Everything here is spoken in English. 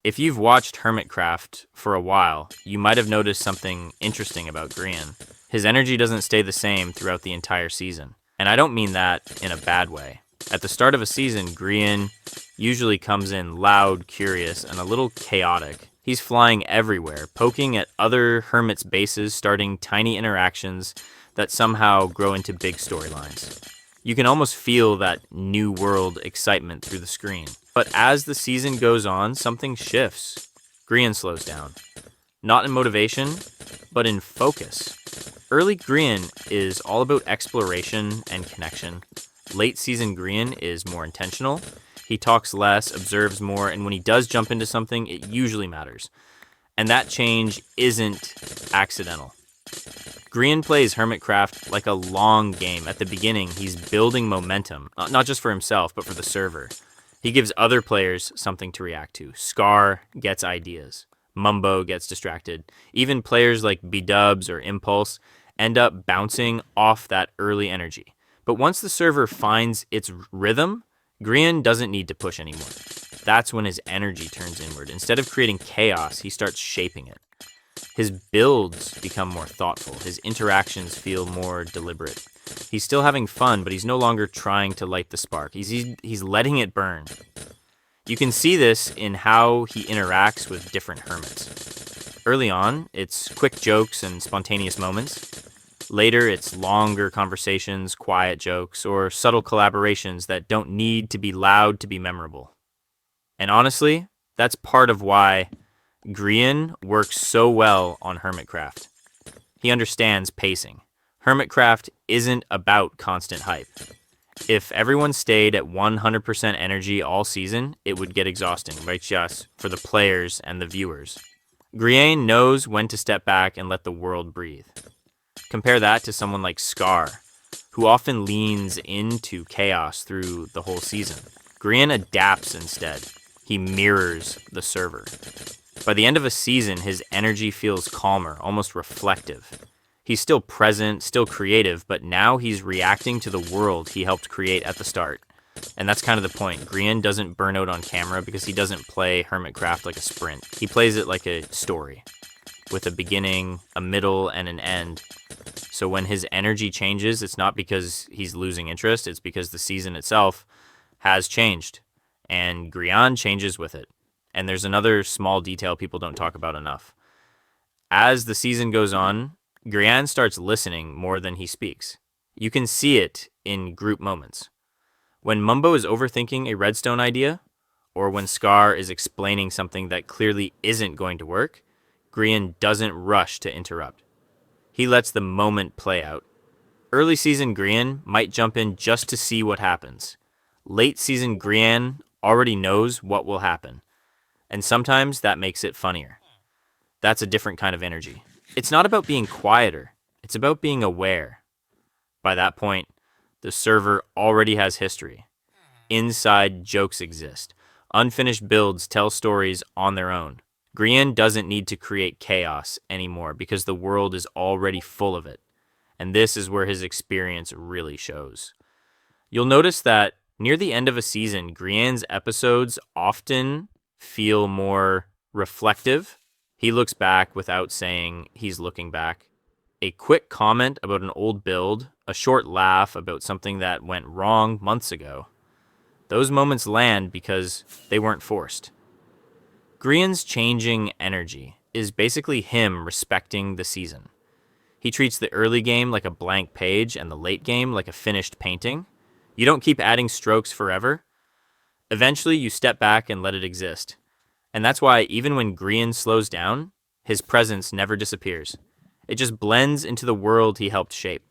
If you've watched Hermitcraft for a while, you might have noticed something interesting about Grian. His energy doesn't stay the same throughout the entire season. And I don't mean that in a bad way. At the start of a season, Grian usually comes in loud, curious, and a little chaotic. He's flying everywhere, poking at other hermits' bases, starting tiny interactions that somehow grow into big storylines. You can almost feel that new world excitement through the screen. But as the season goes on, something shifts. Grian slows down. Not in motivation, but in focus. Early Grian is all about exploration and connection. Late season Grian is more intentional. He talks less, observes more, and when he does jump into something, it usually matters. And that change isn't accidental. Grian plays Hermitcraft like a long game. At the beginning, he's building momentum, not just for himself, but for the server. He gives other players something to react to. Scar gets ideas. Mumbo gets distracted. Even players like B-Dubs or Impulse end up bouncing off that early energy. But once the server finds its rhythm, Grian doesn't need to push anymore. That's when his energy turns inward. Instead of creating chaos, he starts shaping it. His builds become more thoughtful. His interactions feel more deliberate. He's still having fun, but he's no longer trying to light the spark. He's letting it burn. You can see this in how he interacts with different hermits. Early on, it's quick jokes and spontaneous moments. Later, it's longer conversations, quiet jokes, or subtle collaborations that don't need to be loud to be memorable. And honestly, that's part of why Grian works so well on Hermitcraft. He understands pacing. Hermitcraft isn't about constant hype. If everyone stayed at 100% energy all season, it would get exhausting, right? Just for the players and the viewers. Grian knows when to step back and let the world breathe. Compare that to someone like Scar, who often leans into chaos through the whole season. Grian adapts instead. He mirrors the server. By the end of a season, his energy feels calmer, almost reflective. He's still present, still creative, but now he's reacting to the world he helped create at the start. And that's kind of the point. Grian doesn't burn out on camera because he doesn't play Hermitcraft like a sprint. He plays it like a story, with a beginning, a middle, and an end. So when his energy changes, it's not because he's losing interest, it's because the season itself has changed. And Grian changes with it. And there's another small detail people don't talk about enough. As the season goes on, Grian starts listening more than he speaks. You can see it in group moments. When Mumbo is overthinking a redstone idea, or when Scar is explaining something that clearly isn't going to work, Grian doesn't rush to interrupt. He lets the moment play out. Early season Grian might jump in just to see what happens. Late season Grian already knows what will happen. And sometimes that makes it funnier. That's a different kind of energy. It's not about being quieter. It's about being aware. By that point, the server already has history. Inside jokes exist. Unfinished builds tell stories on their own. Grian doesn't need to create chaos anymore because the world is already full of it. And this is where his experience really shows. You'll notice that near the end of a season, Grian's episodes often feel more reflective. He looks back without saying he's looking back. A quick comment about an old build, a short laugh about something that went wrong months ago. Those moments land because they weren't forced. Grian's changing energy is basically him respecting the season. He treats the early game like a blank page and the late game like a finished painting. You don't keep adding strokes forever. Eventually, you step back and let it exist. And that's why even when Grian slows down, his presence never disappears. It just blends into the world he helped shape.